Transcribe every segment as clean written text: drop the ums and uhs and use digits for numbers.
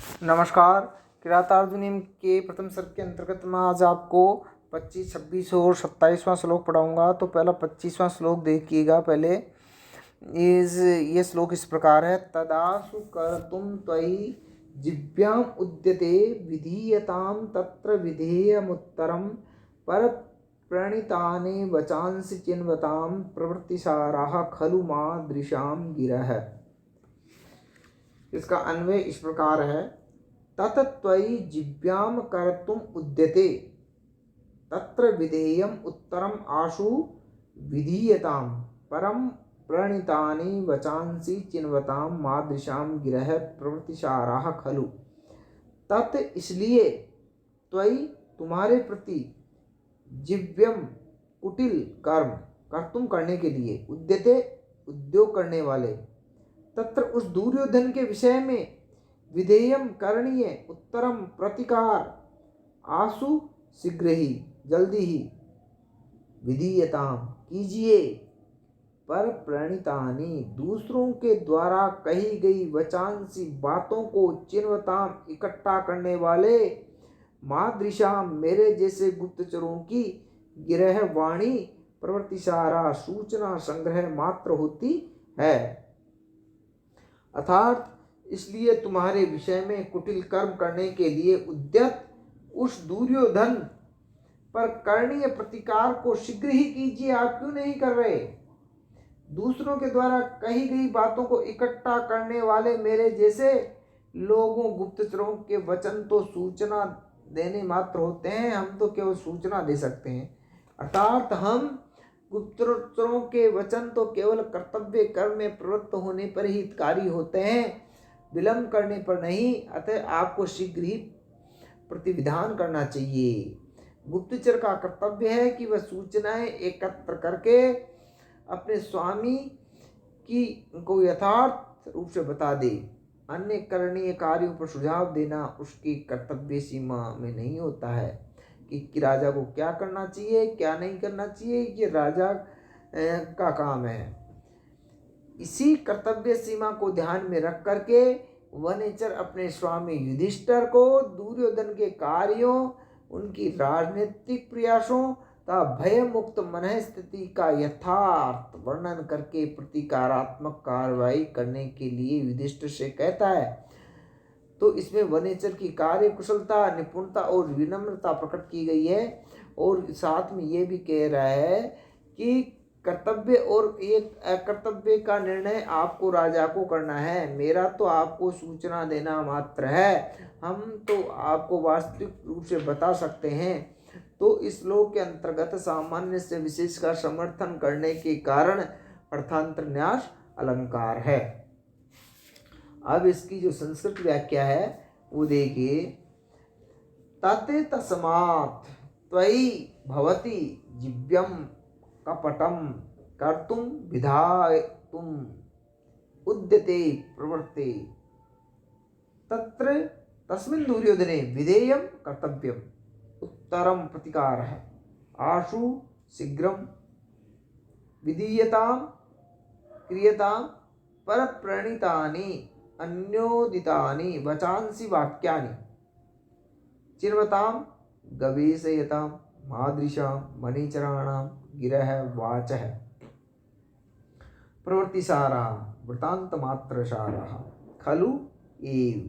नमस्कार। किरातार्जुनीय के प्रथम सर्ग के अंतर्गत मैं आज आपको 25, 26 और 27वां श्लोक पढ़ाऊंगा। तो पहला 25वां श्लोक देखिएगा। पहले ये श्लोक इस प्रकार है। तदासु कर्तुं त्वयि जिह्वाम् उद्यते विधीयतां तत्र विधेयमुत्तरं परप्रणीतानि वचांसि चिन्वतां प्रवृत्तिसाराः खलु मादृशां गिरः। इसका अन्वय इस प्रकार है। तत त्वयि जिह्वां कर्तुम् उद्यते तत्र विधेयम् उत्तरम् आशु विधीयतां परं प्रणीतानि वचांसि चिन्वतां मादृशां गिरः प्रवृत्तिसाराः खलु। तत् इसलिए त्वयि तुम्हारे प्रति जिह्वम् कुटिल कर्म कर्तुम करने के लिए उद्यते उद्योग करने वाले तत्र उस दुर्योधन के विषय में विधेयम करणीय उत्तरम प्रतिकार आसु शीघ्र ही जल्दी ही विधीयताम कीजिए पर प्रणीतानि दूसरों के द्वारा कही गई वचांसी बातों को चिन्वताम इकट्ठा करने वाले मादृशाम मेरे जैसे गुप्तचरों की गिरह वाणी प्रवृत्तिसारा सूचना संग्रह मात्र होती है। अर्थात इसलिए तुम्हारे विषय में कुटिल कर्म करने के लिए उद्यत उस दुर्योधन पर करणीय प्रतिकार को शीघ्र ही कीजिए। आप क्यों नहीं कर रहे? दूसरों के द्वारा कही गई बातों को इकट्ठा करने वाले मेरे जैसे लोगों गुप्तचरों के वचन तो सूचना देने मात्र होते हैं। हम तो केवल सूचना दे सकते हैं। अर्थात हम गुप्तचरों के वचन तो केवल कर्तव्य कर्म में प्रवृत्त होने पर ही हितकारी होते हैं, विलंब करने पर नहीं। अतः आपको शीघ्र ही प्रतिविधान करना चाहिए। गुप्तचर का कर्तव्य है कि वह सूचनाएं एकत्र करके अपने स्वामी की को यथार्थ रूप से बता दे। अन्य करणीय कार्यों पर सुझाव देना उसकी कर्तव्य सीमा में नहीं होता है कि राजा को क्या करना चाहिए क्या नहीं करना चाहिए। ये राजा का काम है। इसी कर्तव्य सीमा को ध्यान में रख करके वनेचर अपने स्वामी युधिष्ठिर को दुर्योधन के कार्यों उनकी राजनीतिक प्रयासों तथा भय मुक्त मन स्थिति का यथार्थ वर्णन करके प्रतिकारात्मक कार्रवाई करने के लिए युधिष्ठिर से कहता है। तो इसमें वनेचर की कार्य कुशलता निपुणता और विनम्रता प्रकट की गई है। और साथ में ये भी कह रहा है कि कर्तव्य और एक कर्तव्य का निर्णय आपको राजा को करना है। मेरा तो आपको सूचना देना मात्र है। हम तो आपको वास्तविक रूप से बता सकते हैं। तो इस श्लोक के अंतर्गत सामान्य से विशेष का समर्थन करने के कारण अर्थांतर न्यास अलंकार है। अब इसकी जो संस्कृत व्याख्या है वो देखिए। तते तस्मात् त्वयि भवति जिह्वम् कपटं कर्तुं विधातुम् उद्यते प्रवृत्ते तत्र तस्मिन् दुर्योधने विधेयं कर्तव्यम् उत्तरं प्रतिकारः आशु शीघ्रं विधीयतां क्रियतां परप्रणीतानि अन्योदितानि वचांसि वाक्यानि चिन्वतां गवेषयतां मादृशां मणिचराणां गिरः वाचः प्रवृत्तिसारः वृत्तान्तमात्रसारः खलु एव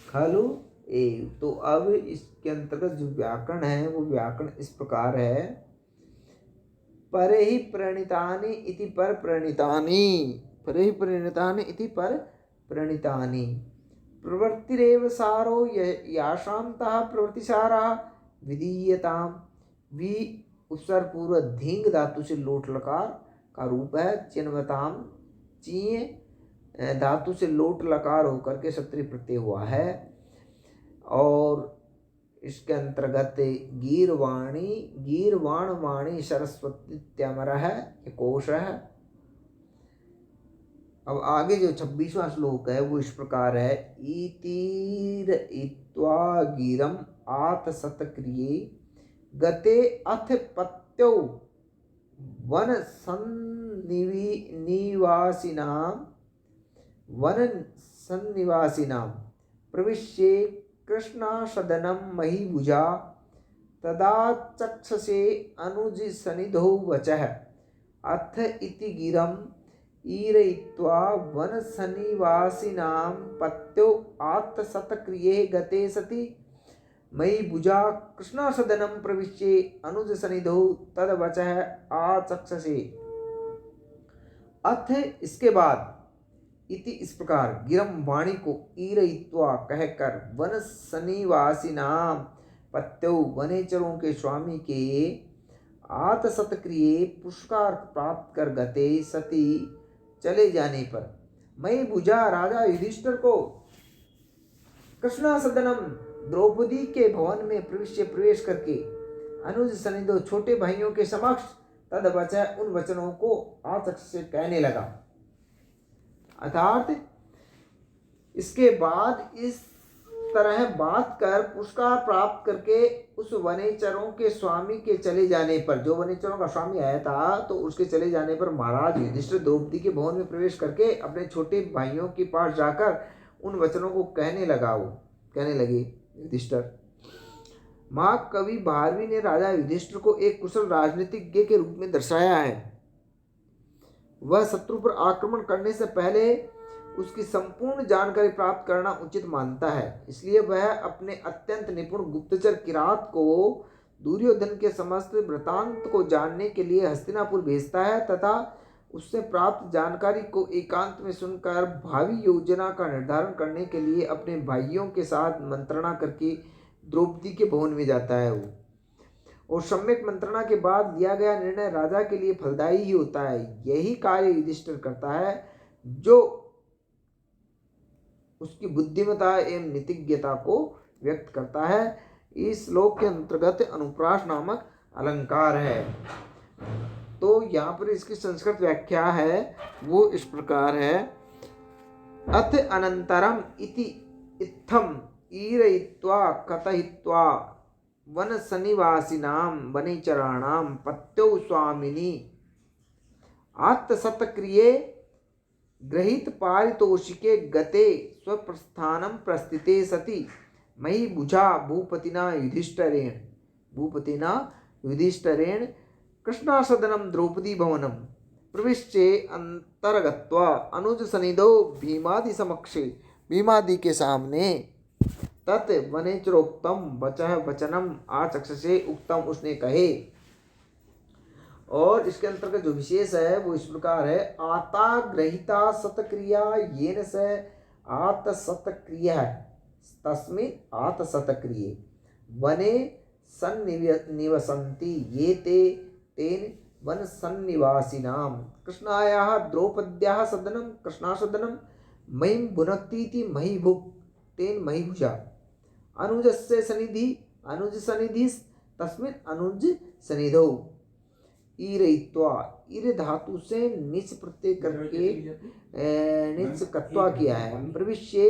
खलु एव। तो अब इसके अंतर्गत जो व्याकरण है वो व्याकरण इस प्रकार है। परे ही प्रणीतानि इति पर प्रणीतानि परे ही प्रणीतानि इति पर प्रणीतानि प्रवृत्तिरेव सारो याशांतः प्रवृत्तिसारः विधीयतां। वि उपसर्ग पूर्व धींग धातु से लोट लकार का रूप है। चिन्वतां चीय धातु से लोट लकार होकर के सत्री प्रत्यय हुआ है। और इसके अंतर्गत गीरवाणी गीरवाण वाणी सरस्वती त्यमर है कोश है। अब आगे जो 26वां श्लोक है वो इस प्रकार है। इतीर इत्वा गिरम आत सतक्रिये गते अथ पत्यो वन सन्निवासिनां वन सन्निवासिनां प्रविश्य कृष्णासदनं महीभुजा तदा चक्षसे अनुज सनिधौ वचः अथ इति गिरम् ईरयित्वा वनसन्निवासिनां पत्यो आत्तसत्क्रिये गते सति मयि भुजा कृष्णासदनं प्रविश्य अनुज सनिधौ तद वचः आचक्षसे। अथ इसके बाद इति इस प्रकार गिरम वाणी को ईरयित्वा कहकर वन सन्निवासिनां पत्यो वनेचरों के स्वामी के आतसत्क्रिये पुरस्कार प्राप्त कर गते सती चले जाने पर मई भुजा राजा युधिष्ठिर को कृष्णासदनम द्रौपदी के भवन में प्रवेश करके अनुज सनिधो छोटे भाइयों के समक्ष तद वचः उन वचनों को आचक्ष से कहने लगा। अर्थात इसके बाद इस तरह बात कर पुरस्कार प्राप्त करके उस वनेचरों के स्वामी के चले जाने पर, जो वनेचरों का स्वामी आया था तो उसके चले जाने पर महाराज युधिष्ठिर द्रौपदी के भवन में प्रवेश करके अपने छोटे भाइयों के पास जाकर उन वचनों को कहने लगे युधिष्ठिर। माँ कवि भारवी ने राजा युधिष्ठिर को एक कुशल राजनीतिज्ञ के रूप में दर्शाया है। वह शत्रु पर आक्रमण करने से पहले उसकी संपूर्ण जानकारी प्राप्त करना उचित मानता है, इसलिए वह अपने अत्यंत निपुण गुप्तचर किरात को दुर्योधन के समस्त वृतांत को जानने के लिए हस्तिनापुर भेजता है तथा उससे प्राप्त जानकारी को एकांत में सुनकर भावी योजना का निर्धारण करने के लिए अपने भाइयों के साथ मंत्रणा करके द्रौपदी के भवन में जाता है और सम्यक मंत्रणा के बाद लिया गया निर्णय राजा के लिए फलदायी ही होता है। यही कार्य युधिष्ठिर करता है जो उसकी बुद्धिमत्ता एवं नीतिज्ञता को व्यक्त करता है। इस श्लोक के अंतर्गत अनुप्रास नामक अलंकार है। तो यहाँ पर इसकी संस्कृत व्याख्या है वो इस प्रकार है। अथ अनंतरम इति इत्थम ईरयित्वा कथयित्वा वन सन्निवासिनां वनेचराणां पत्यो स्वामिनी आत्तसत्क्रिये गृहीत पारितोषिके गते स्वप्रस्थानं प्रस्थिते सति मयि भुजा भूपतिना युधिष्ठिरेण कृष्णासदनं द्रौपदी भवनं प्रविश्य अंतर्गत्वा अनुज सनिधौ भीमादि समक्षे भीमादि के सामने तत् वनेचरोक्तम वचनम आचक्षसे उक्तम उसने कहे। और इसके अंतर्गत जो विशेष है वो इस प्रकार है। आता ग्रहिता सत्क्रिया येन स आत सत्क्रिया तस्मिन् आत सत्क्रिये वने सन्निवसन्ति ये तेन वन सन्निवासिनां कृष्णायाः द्रौपद्याः सदनं कृष्णासदनं मयि भुनक्तीति मयि भुक् तेन मयि भुजा अनुजस्य सनिधि अनुज सनिधि तस्मिन् अनुज सनिधौ ईरयित्वा ईर धातु से निच प्रत्यय करके निच कत्वा किया है। प्रविश्य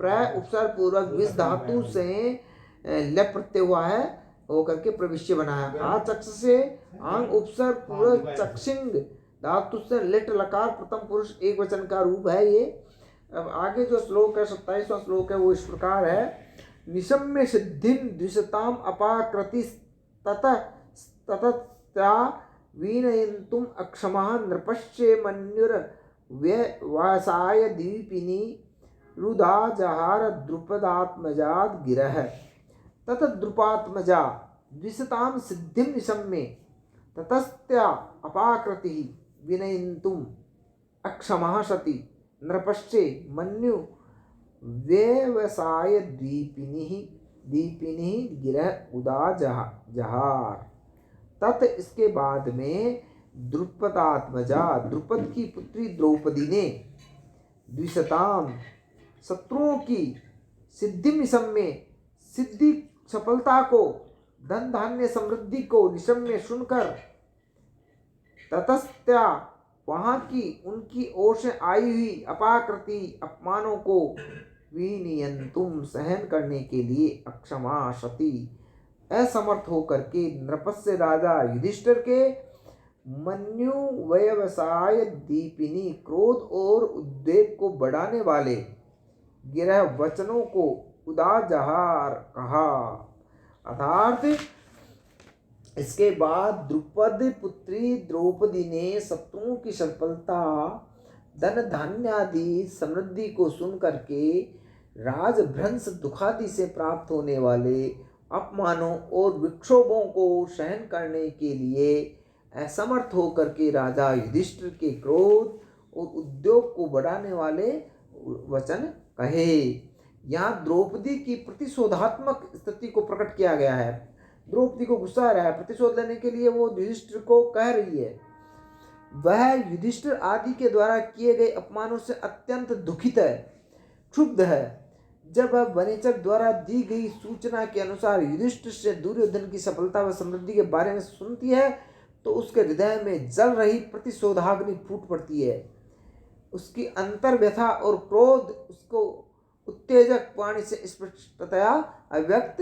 प्राय उपसर्ग पूर्वक विस धातु से ल प्रत्यय हुआ है हो करके प्रविश्य बना है। आचक्ष से आंग उपसर्ग पूर्वक चक्षिंग धातु से लिट लकार प्रथम पुरुष एक वचन का रूप है ये। अब आगे जो श्लोक है 27वां श्लोक है वो इस प्रकार है। निशम्य सिद्धिं द्विषताम अपाकृति ततस्त्या वीनयन्तुम अक्षमः नृपश्चे मन्युर्व्यवसाय दीपिनी रुदा जहार द्रुपदात्मजाद गिरह ततद्रुपात्मजा द्विषताम सिद्धिं निशम्य ततस्त्या अपाकृति विनयन्तुम अक्षमः सति नृपश्चे मन्यु व्यवसाय दीपिनी गिरह उदा जहार। तत् इसके बाद में द्रुपदात्मजा द्रुपद की पुत्री द्रौपदी ने द्विषताम शत्रुओं की सिद्धि निशम्य सिद्धि सफलता को धन धान्य समृद्धि को निशम्य सुनकर ततस्त्या वहाँ की उनकी ओर से आई हुई अपाकृति अपमानों को विनियंतुम सहन करने के लिए अक्षमा सती असमर्थ होकर के नृपस्य राजा युधिष्ठिर के मन्यु व्यवसाय दीपिनी क्रोध और उद्वेग को बढ़ाने वाले गिरह वचनों को उदाजहार कहा। अर्थात इसके बाद द्रुपद पुत्री द्रौपदी ने शत्रुओं की सफलता, धन धान्य आदि समृद्धि को सुन करके राजभ्रंश दुखादि से प्राप्त होने वाले अपमानों और विक्षोभों को सहन करने के लिए असमर्थ होकर के राजा युधिष्ठिर के क्रोध और उद्योग को बढ़ाने वाले वचन कहे। यहाँ द्रौपदी की प्रतिशोधात्मक स्थिति को प्रकट किया गया है। द्रौपदी को गुस्सा आ रहा है, प्रतिशोध लेने के लिए वो युधिष्ठिर को कह रही है। वह युधिष्ठिर आदि के द्वारा किए गए अपमानों से अत्यंत दुखित है, क्षुब्ध है। जब वह वनेचक द्वारा दी गई सूचना के अनुसार युधिष्ठिर से दुर्योधन की सफलता व समृद्धि के बारे में सुनती है तो उसके हृदय में जल रही प्रतिशोधाग्नि फूट पड़ती है। उसकी अंतर व्यथा और क्रोध उसको उत्तेजक वाणी से स्पष्टतया अव्यक्त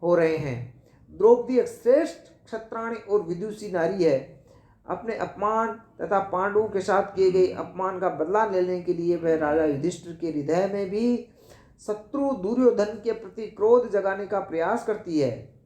हो रहे हैं। द्रौपदी एक श्रेष्ठ क्षत्राणी और विदुषी नारी है। अपने अपमान तथा पांडवों के साथ किए गए अपमान का बदला लेने के लिए वह राजा युधिष्ठिर के हृदय में भी शत्रु दुर्योधन के प्रति क्रोध जगाने का प्रयास करती है।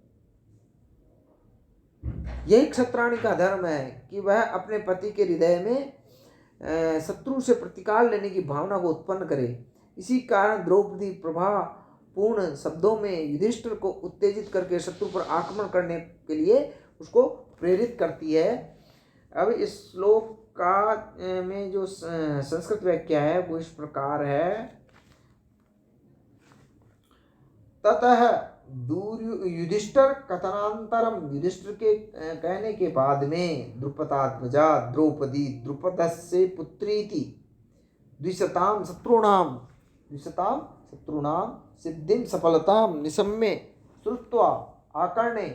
यही क्षत्राणी का धर्म है कि वह अपने पति के हृदय में शत्रु से प्रतिकार लेने की भावना को उत्पन्न करे। इसी कारण द्रौपदी प्रभावपूर्ण शब्दों में युधिष्ठिर को उत्तेजित करके शत्रु पर आक्रमण करने के लिए उसको प्रेरित करती है। अब इस श्लोक का में जो संस्कृत व्याख्या है वो इस प्रकार है। ततः युधिष्ठिर कथनांतरम, युधिष्ठिर के कहने के बाद में द्रुपदात्मजा द्रौपदी द्रुपदस्य पुत्रीति द्विशताम शत्रूणां सिद्धिं सफलतां निशम्य श्रुत्वा आकर्णे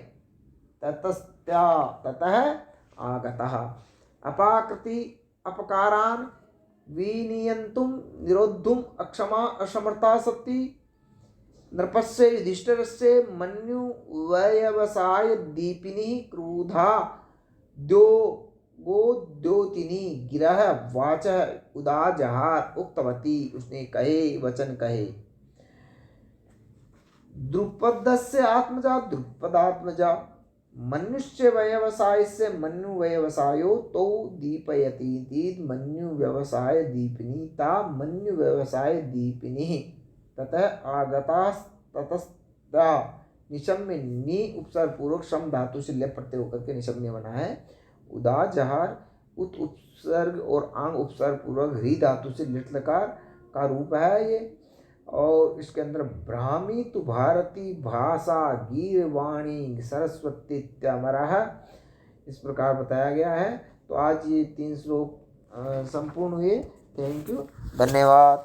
ततः आगतः अपाकृति अपकारान् विनियन्तुं निरोद्धुम् अक्षमा असमर्था सती नृपस्य युधिष्ठिरस्य मन्यु व्यवसाय दीपिनी क्रुधा गोद्योतिनी गिरह वाचः उदाजहार उक्तवती, उसने कहे वचन कहे। द्रुपदस्य आत्मजा द्रुपदात्मजा मनुष्य व्यवसाय से मनु व्यवसायो तो दीपयती मनु व्यवसाय दीपिनी ता मनु व्यवसाय दीपिनी ततः आगता ततस्ता निशम्य नी उपसर्ग पूर्वक श्रम धातु से लेप प्रत्यय होकर के निशम्य बना है। उदाजहार उत उपसर्ग और आंग उपसर्ग पूर्वक ह्री धातु से लिट लकार का रूप है ये। और इसके अंदर ब्राह्मी तु भारती भाषा गीर्वाणी सरस्वती त्यामरः इस प्रकार बताया गया है। तो आज ये 3 श्लोक संपूर्ण हुए। थैंक यू, धन्यवाद।